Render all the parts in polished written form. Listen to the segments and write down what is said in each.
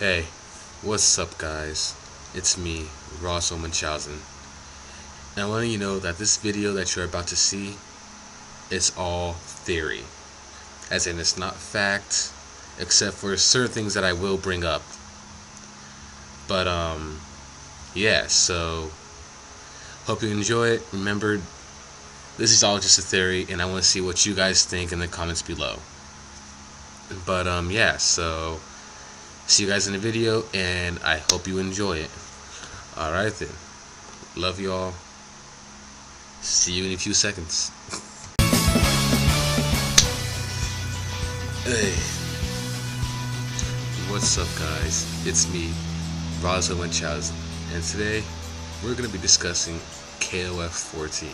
Hey, what's up guys? It's me, Ross Munchausen. And I want you to know that this video that you're about to see is all theory. As in, it's not fact, except for certain things that I will bring up. But yeah, so hope you enjoy it. Remember, this is all just a theory, and I want to see what you guys think in the comments below. But yeah, so see you guys in the video, and I hope you enjoy it. Alright then. Love y'all. See you in a few seconds. Hey. What's up guys? It's me, Ross Munchausen, and today we're going to be discussing KOF XIV.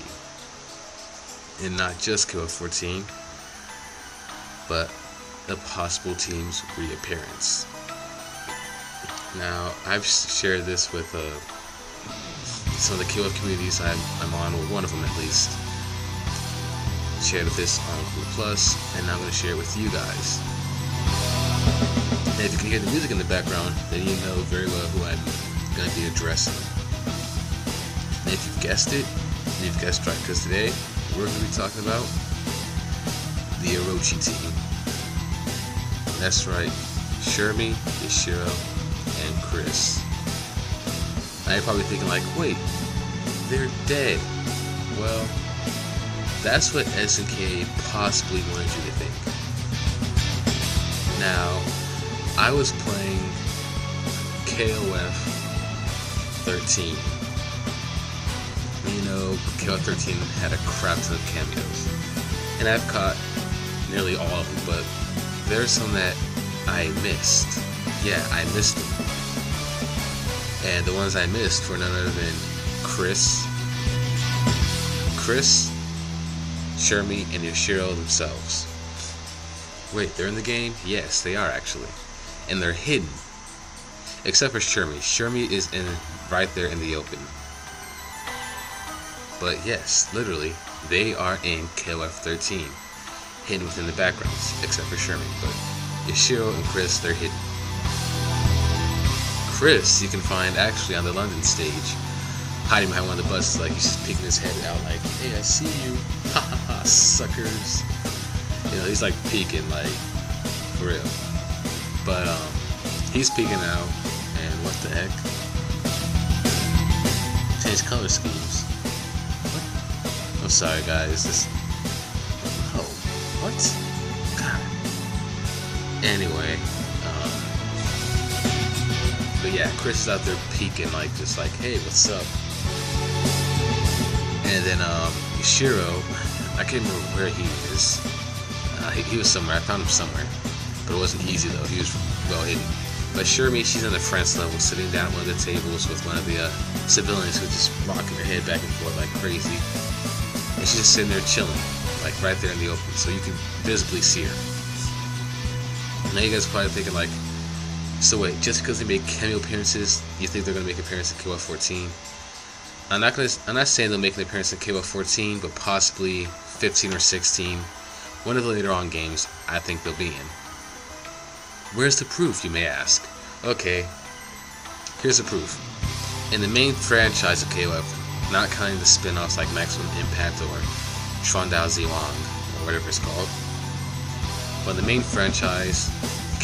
And not just KOF XIV, but a possible team's reappearance. Now, I've shared this with some of the KOF communities I'm on, or one of them at least. Shared this on Cool+, and now I'm going to share it with you guys. And if you can hear the music in the background, then you know very well who I'm going to be addressing. And if you've guessed it, you've guessed right, because today we're going to be talking about the Orochi team. That's right, Shermie, Yashiro, and Chris. Now you're probably thinking like, wait, they're dead. Well, that's what SNK possibly wanted you to think. Now, I was playing KOF 13. You know, KOF 13 had a crap ton of cameos. And I've caught nearly all of them, but there's some that I missed. Yeah, I missed them. And the ones I missed were none other than Chris, Shermie, and Yashiro themselves. Wait, they're in the game? Yes, they are actually. And they're hidden. Except for Shermie. Shermie is right there in the open. But yes, literally, they are in KOF 13. Hidden within the backgrounds, except for Shermie. But Yashiro and Chris, they're hidden. Chris, you can find actually on the London stage, hiding behind one of the buses, like he's just peeking his head out, like, "Hey, I see you, ha ha ha, suckers." You know, he's like peeking, like, for real. But he's peeking out, and what the heck? Change color schemes. What? I'm sorry, guys. Oh, what? God. Anyway. But yeah, Chris is out there peeking, like, just like, "Hey, what's up?" And then Yashiro, I can't remember where he is. He was somewhere. I found him somewhere, but it wasn't easy though. He was well hidden. But Shermie, she's on the France level, sitting down at one of the tables with one of the civilians who's just rocking her head back and forth like crazy. And she's just sitting there chilling, like right there in the open, so you can visibly see her. Now you guys are probably thinking like, so wait, just because they make cameo appearances, you think they're gonna make an appearance in KOF 14? I'm not saying they'll make an appearance in KOF 14, but possibly 15 or 16. One of the later on games, I think they'll be in. Where's the proof, you may ask? Okay, here's the proof. In the main franchise of KOF, not counting the spin-offs like Maximum Impact or Shuandao Zilong, or whatever it's called, but the main franchise,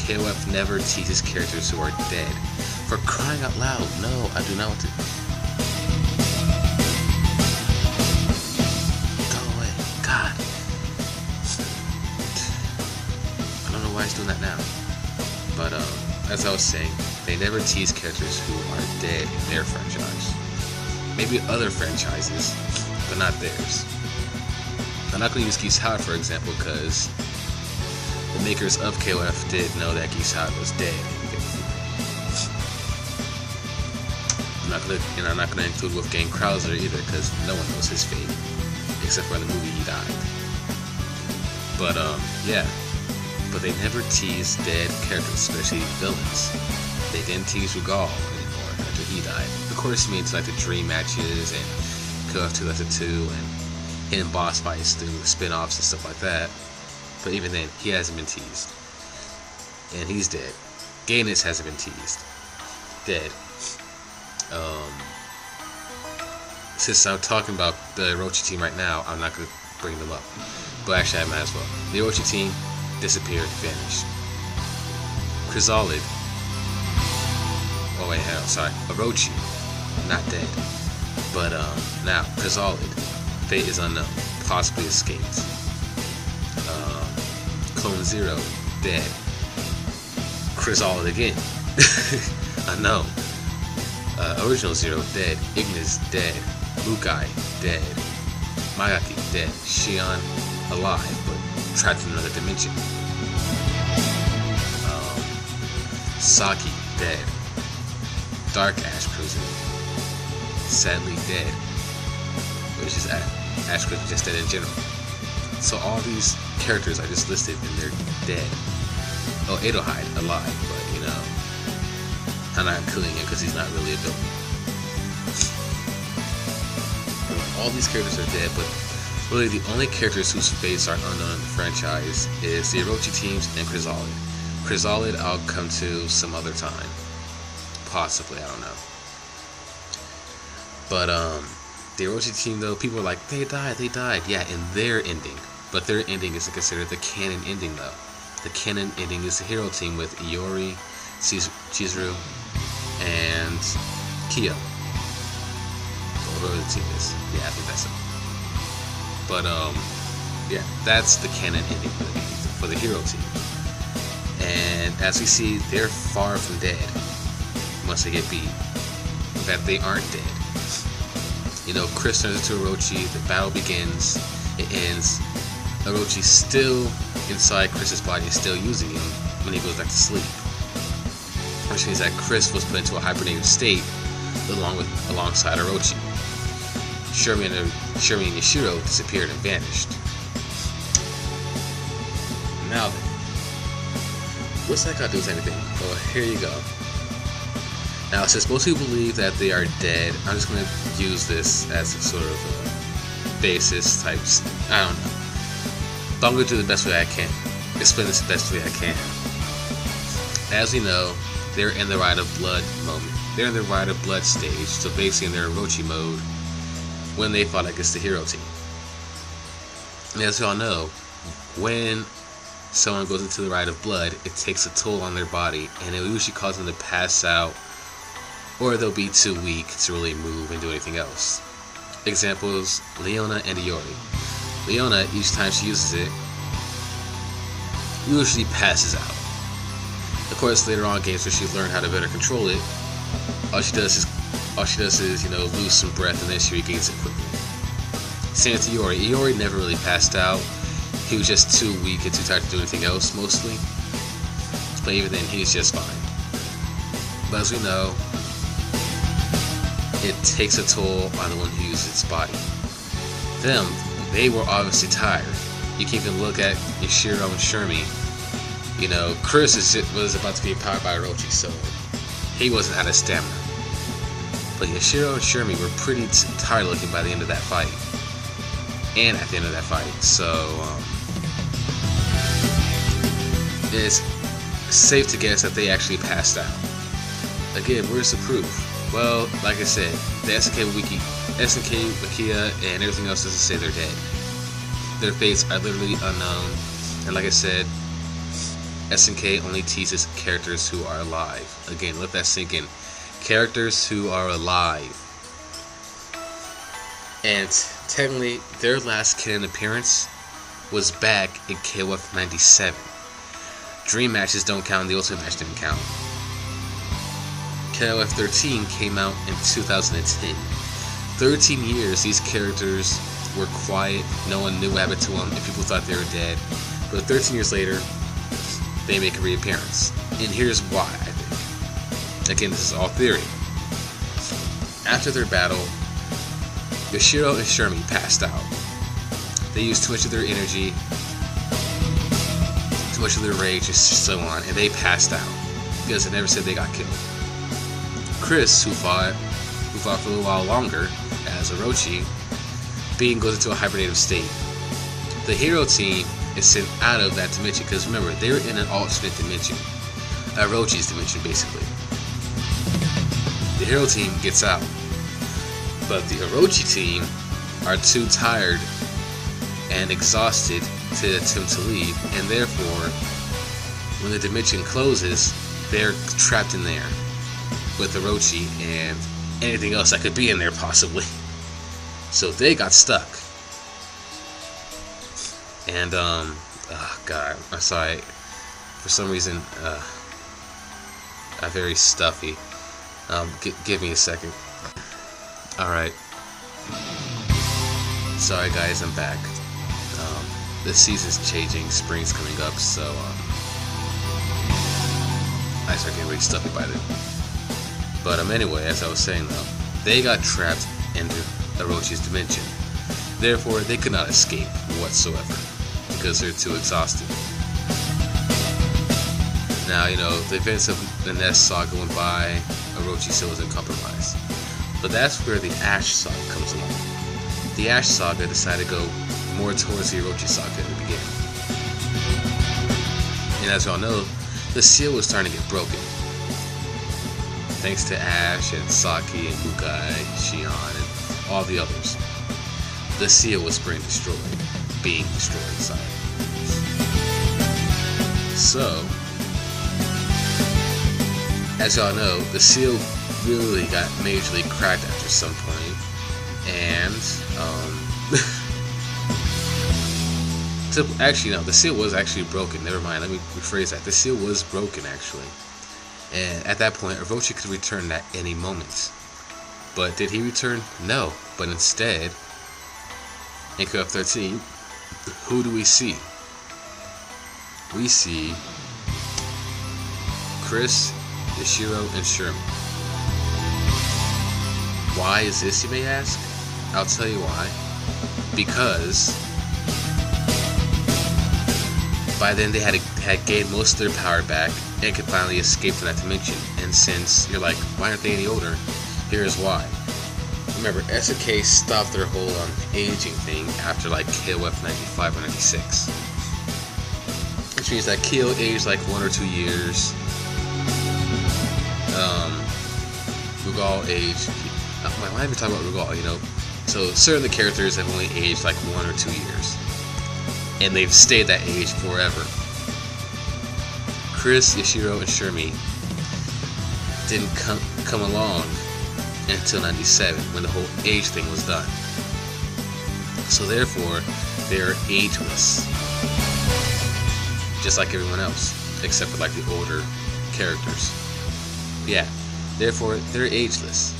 KOF never teases characters who are dead. For crying out loud, no, I do not want to. Go away, God. I don't know why he's doing that now. But as I was saying, they never tease characters who are dead in their franchise. Maybe other franchises, but not theirs. I'm not going to use XIV for example, because the makers of KOF did know that XIV was dead. I'm not gonna include Wolfgang Krauser either, because no one knows his fate, except for in the movie he died. But yeah. But they never teased dead characters, especially villains. They didn't tease Rugal anymore after he died. Of course, he made like the dream matches and KOF 2 and hidden boss fights through spin-offs and stuff like that. But even then, he hasn't been teased. And he's dead. Gayness hasn't been teased. Dead. Since I'm talking about the Orochi team right now, I'm not going to bring them up. But actually, I might as well. The Orochi team disappeared, vanished. Chrysalid. Oh wait, hell, sorry. Orochi, not dead. But now Chrysalid, fate is unknown, possibly escaped. Clone Zero, dead. Chrysalid again, unknown. Original Zero, dead. Ignis, dead. Mukai, dead. Magaki, dead. Shion, alive, but trapped in another dimension. Saki, dead. Dark Ash Prison, sadly dead. Which is Ash Prison just dead in general. So all these characters I just listed, and they're dead. Oh, Edohide, alive, but you know, I'm not including him because he's not really a villain. All these characters are dead, but really the only characters whose fates are unknown in the franchise is the Orochi teams and Chrysalid. Chrysalid I'll come to some other time. Possibly, I don't know. But the Orochi team though, people are like, they died. Yeah, in their ending. But their ending isn't considered the canon ending though. The canon ending is the hero team with Iori, Chizuru, and Kyo. Whatever the team is. Yeah, I think that's it. But yeah, that's the canon ending for the hero team. And as we see, they're far from dead once they get beat. In fact, they aren't dead. You know, Chris turns into Orochi, the battle begins, it ends. Orochi's still inside Chris's body, is still using him when he goes back to sleep. Which means that Chris was put into a hibernative state alongside Orochi. Shermie and Yashiro disappeared and vanished. Now then, what's that got to do with anything? Well, here you go. Now, since most people believe that they are dead, I'm just going to use this as a sort of a basis type. I don't know. But I'm going to do the best way I can. Explain this the best way I can. As we know, they're in the Rite of Blood moment. They're in the Rite of Blood stage, so basically in their Orochi mode when they fought against the hero team. And as we all know, when someone goes into the Rite of Blood, it takes a toll on their body, and it will usually cause them to pass out, or they'll be too weak to really move and do anything else. Examples, Leona and Iori. Leona, each time she uses it, usually passes out. Of course, later on in games where she learned how to better control it, all she does is, you know, lose some breath and then she regains it quickly. Same to Iori. Iori never really passed out. He was just too weak and too tired to do anything else, mostly. But even then, he was just fine. But as we know, it takes a toll on the one who uses its body. They were obviously tired. You can even look at Yashiro and Shermie. You know, Chris was about to be empowered by Orochi, so he wasn't out of stamina. But Yashiro and Shermie were pretty tired looking by the end of that fight. And at the end of that fight, so it's safe to guess that they actually passed out. Again, where's the proof? Well, like I said, the SNK Wikia and everything else doesn't say they're dead. Their fates are literally unknown, and like I said, SNK only teases characters who are alive. Again, let that sink in. Characters who are alive. And technically, their last canon appearance was back in KOF 97. Dream matches don't count, the Ultimate match didn't count. KOF 13 came out in 2010. 13 years, these characters were quiet, no one knew what happened to them, and people thought they were dead. But 13 years later, they make a reappearance. And here's why, I think. Again, this is all theory. After their battle, Yashiro and Shermie passed out. They used too much of their energy, too much of their rage, and so on, and they passed out. Because they never said they got killed. Chris, who fought for a little while longer as Orochi, Bean goes into a hibernative state. The hero team is sent out of that dimension because remember, they're in an alternate dimension. Orochi's dimension, basically. The hero team gets out, but the Orochi team are too tired and exhausted to attempt to leave, and therefore, when the dimension closes, they're trapped in there with Orochi and anything else that could be in there, possibly. So they got stuck. And, oh god, I'm sorry. For some reason, I'm very stuffy. Give me a second. Alright. Sorry guys, I'm back. The season's changing, spring's coming up, so I start getting really stuffy by then. But anyway, as I was saying though, they got trapped into Orochi's dimension. Therefore, they could not escape whatsoever, because they're too exhausted. Now, you know, the events of the Ness saga went by, Orochi still was in compromise. But that's where the Ash saga comes along. The Ash saga decided to go more towards the Orochi saga in the beginning. And as y'all know, the seal was starting to get broken. Thanks to Ash and Saki and Mukai, Shion, and all the others. The seal was being destroyed. Sorry. So, as y'all know, the seal really got majorly cracked after some point, and actually no, the seal was actually broken. Never mind, let me rephrase that. The seal was broken actually, and at that point, Orochi could return at any moment. But did he return? No. But instead, in KOF XIII, who do we see? We see Chris, Yashiro, and Sherman. Why is this, you may ask? I'll tell you why. Because by then they had gained most of their power back and could finally escape from that dimension. And since you're like, why aren't they any older? Here's why. Remember, SNK stopped their whole aging thing after like KOF 95 or 96. Which means that Kyo aged like 1 or 2 years. Rugal aged. Why am I even talking about Rugal? You know, so certain of the characters have only aged like 1 or 2 years, and they've stayed that age forever. Chris, Yashiro, and Shermie didn't come along until 97, when the whole age thing was done. So therefore, they're ageless, just like everyone else, except for like the older characters. Yeah, therefore they're ageless.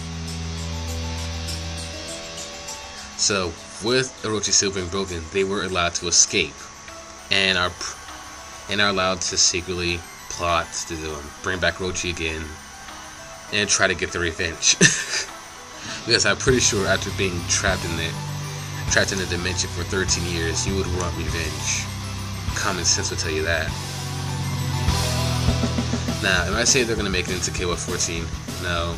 So with Orochi seal being broken, they were allowed to escape, and are allowed to secretly plot to bring back Orochi again and try to get their revenge. Because I'm pretty sure after being trapped in the dimension for 13 years, you would want revenge. Common sense would tell you that. Now, am I saying they're going to make it into KOF XIV? No,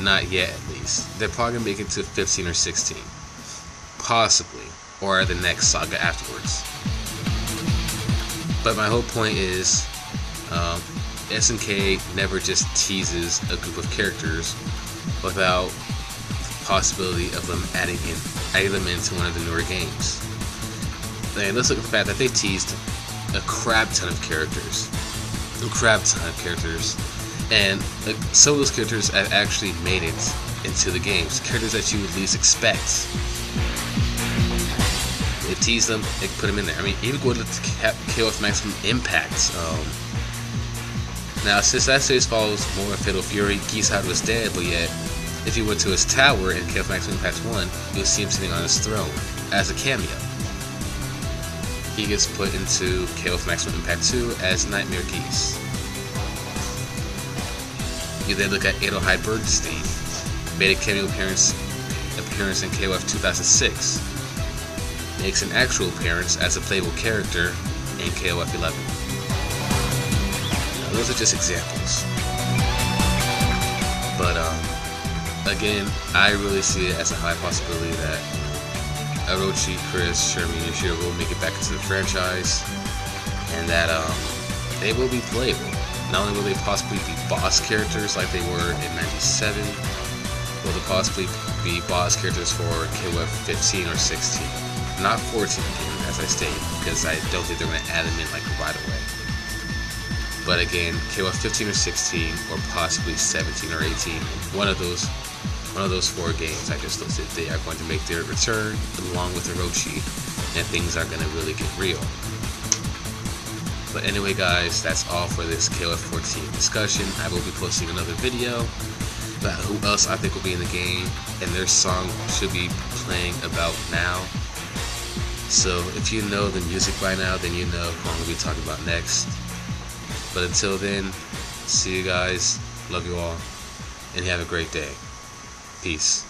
not yet at least. They're probably going to make it to 15 or 16. Possibly. Or the next saga afterwards. But my whole point is, SNK never just teases a group of characters without the possibility of them adding them into one of the newer games. And let's look at the fact that they teased a crap ton of characters. And some of those characters have actually made it into the games. Characters that you would least expect. They tease them, they put them in there. I mean, even go to KOF Maximum Impact. Now, since that series follows more of Fatal Fury, Gisad was dead, but yet, if you went to his tower in KOF Maximum Impact 1, you'll see him sitting on his throne as a cameo. He gets put into KOF Maximum Impact 2 as Nightmare Geese. You then look at Adelheid Bergstein, made a cameo appearance in KOF 2006. Makes an actual appearance as a playable character in KOF 11. Now, those are just examples. But again, I really see it as a high possibility that Orochi, Chris, Shermie, and Yashiro will make it back into the franchise, and that they will be playable. Not only will they possibly be boss characters like they were in 97, will they possibly be boss characters for KOF 15 or 16. Not 14 again, as I stated, because I don't think they're going to add them in like right away. But again, KOF 15 or 16, or possibly 17 or 18, one of those 4 games I just listed, they are going to make their return along with Orochi, and things are going to really get real. But anyway guys, that's all for this KOF 14 discussion. I will be posting another video about who else I think will be in the game, and their song should be playing about now. So if you know the music by now, then you know who I'm going to be talking about next. But until then, see you guys, love you all, and have a great day. Peace.